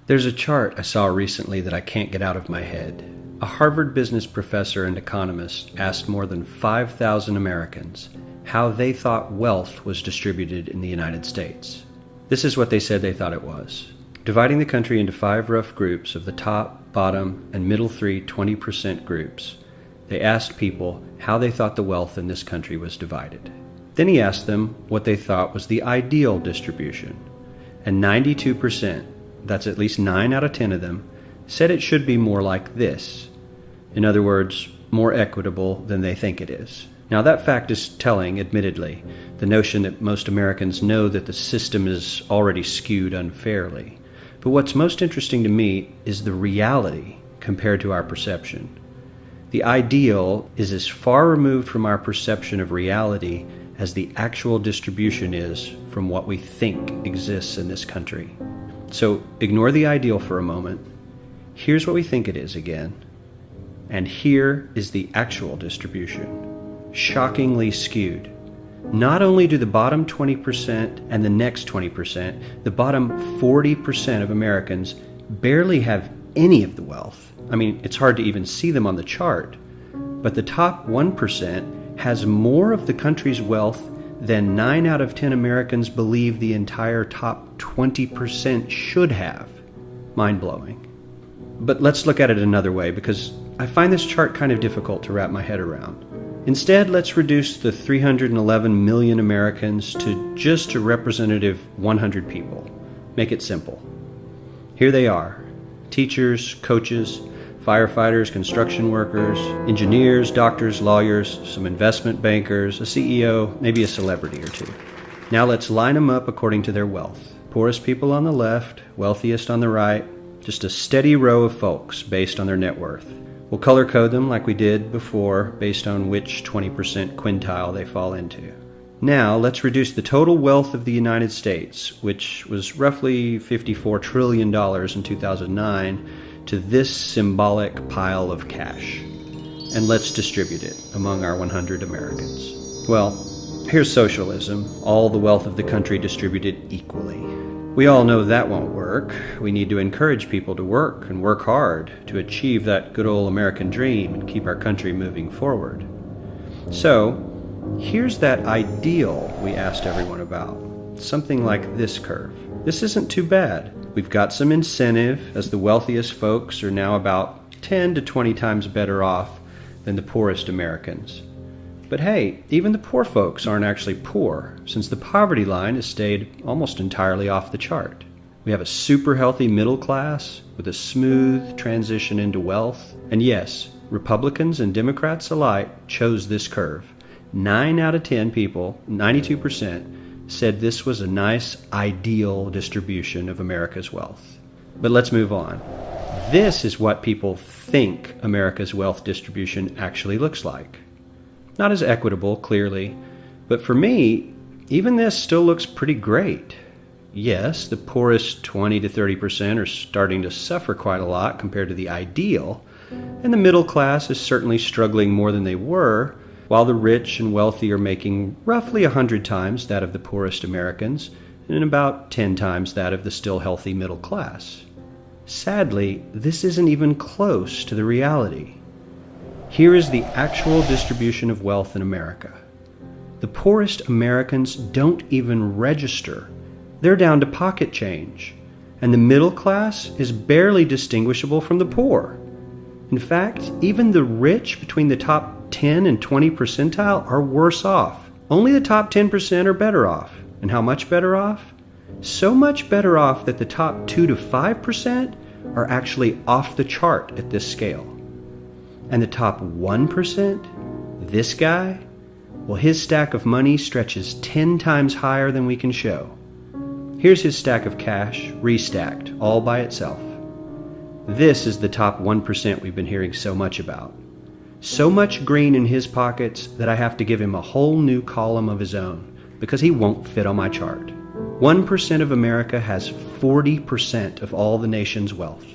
There's a chart I saw recently that I can't get out of my head. A Harvard business professor and economist asked more than 5,000 Americans how they thought wealth was distributed in the United States. This is what they said they thought it was. Dividing the country into 5 rough groups of the top, bottom, and middle 3 20% groups, they asked people how they thought the wealth in this country was divided. Then he asked them what they thought was the ideal distribution. And 92%, that's at least 9 out of 10 of them, said it should be more like this. In other words, more equitable than they think it is. Now that fact is telling, admittedly, the notion that most Americans know that the system is already skewed unfairly. But what's most interesting to me is the reality compared to our perception. The ideal is as far removed from our perception of reality as the actual distribution is from what we think exists in this country. So ignore the ideal for a moment. Here's what we think it is again. And here is the actual distribution. Shockingly skewed. Not only do the bottom 20% and the next 20%, the bottom 40% of Americans barely have any of the wealth. I mean, it's hard to even see them on the chart. But the top 1% has more of the country's wealth than 9 out of 10 Americans believe the entire top 20% should have. Mind-blowing. But let's look at it another way, because I find this chart kind of difficult to wrap my head around. Instead, let's reduce the 311 million Americans to just a representative 100 people. Make it simple. Here they are: teachers, coaches, firefighters, construction workers, engineers, doctors, lawyers, some investment bankers, a CEO, maybe a celebrity or two. Now let's line them up according to their wealth. Poorest people on the left, wealthiest on the right, just a steady row of folks based on their net worth. We'll color code them like we did before based on which 20% quintile they fall into. Now let's reduce the total wealth of the United States, which was roughly $54 trillion in 2009, to this symbolic pile of cash. And let's distribute it among our 100 Americans. Well, here's socialism, all the wealth of the country distributed equally. We all know that won't work. We need to encourage people to work and work hard to achieve that good old American dream and keep our country moving forward. So, here's that ideal we asked everyone about. Something like this curve. This isn't too bad. We've got some incentive, as the wealthiest folks are now about 10 to 20 times better off than the poorest Americans. But hey, even the poor folks aren't actually poor, since the poverty line has stayed almost entirely off the chart. We have a super healthy middle class with a smooth transition into wealth. And yes, Republicans and Democrats alike chose this curve. 9 out of 10 people, 92%, said this was a nice, ideal distribution of America's wealth. But let's move on. This is what people think America's wealth distribution actually looks like. Not as equitable, clearly, but for me, even this still looks pretty great. Yes, the poorest 20 to 30% are starting to suffer quite a lot compared to the ideal, and the middle class is certainly struggling more than they were, while the rich and wealthy are making roughly 100 times that of the poorest Americans, and about 10 times that of the still healthy middle class. Sadly, this isn't even close to the reality. Here is the actual distribution of wealth in America. The poorest Americans don't even register. They're down to pocket change, and the middle class is barely distinguishable from the poor. In fact, even the rich between the top 10 and 20 percentile are worse off. Only the top 10% are better off. And how much better off? So much better off that the top 2 to 5% are actually off the chart at this scale. And the top 1%, this guy, well, his stack of money stretches 10 times higher than we can show. Here's his stack of cash, restacked, all by itself. This is the top 1% we've been hearing so much about. So much green in his pockets that I have to give him a whole new column of his own, because he won't fit on my chart. 1% of America has 40% of all the nation's wealth.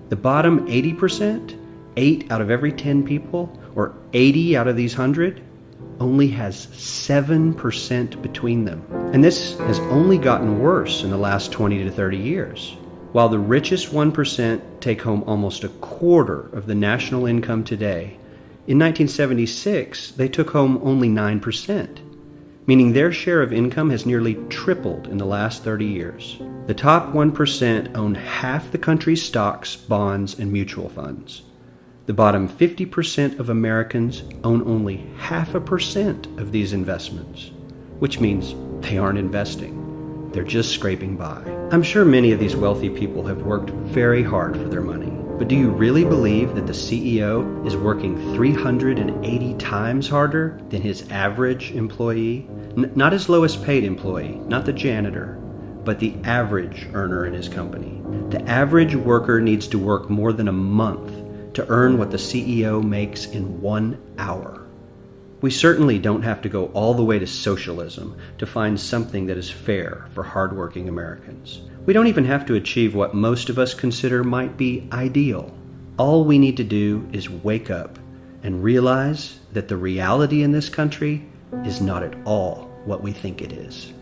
The bottom 80%, 8 out of every 10 people, or 80 out of these 100, only has 7% between them. And this has only gotten worse in the last 20 to 30 years. While the richest 1% take home almost a quarter of the national income today, in 1976 they took home only 9%, meaning their share of income has nearly tripled in the last 30 years. The top 1% own half the country's stocks, bonds, and mutual funds. The bottom 50% of Americans own only 0.5% of these investments, which means they aren't investing. They're just scraping by. I'm sure many of these wealthy people have worked very hard for their money, but do you really believe that the CEO is working 380 times harder than his average employee? Not his lowest paid employee, not the janitor, but the average earner in his company. The average worker needs to work more than a month to earn what the CEO makes in 1 hour. We certainly don't have to go all the way to socialism to find something that is fair for hardworking Americans. We don't even have to achieve what most of us consider might be ideal. All we need to do is wake up and realize that the reality in this country is not at all what we think it is.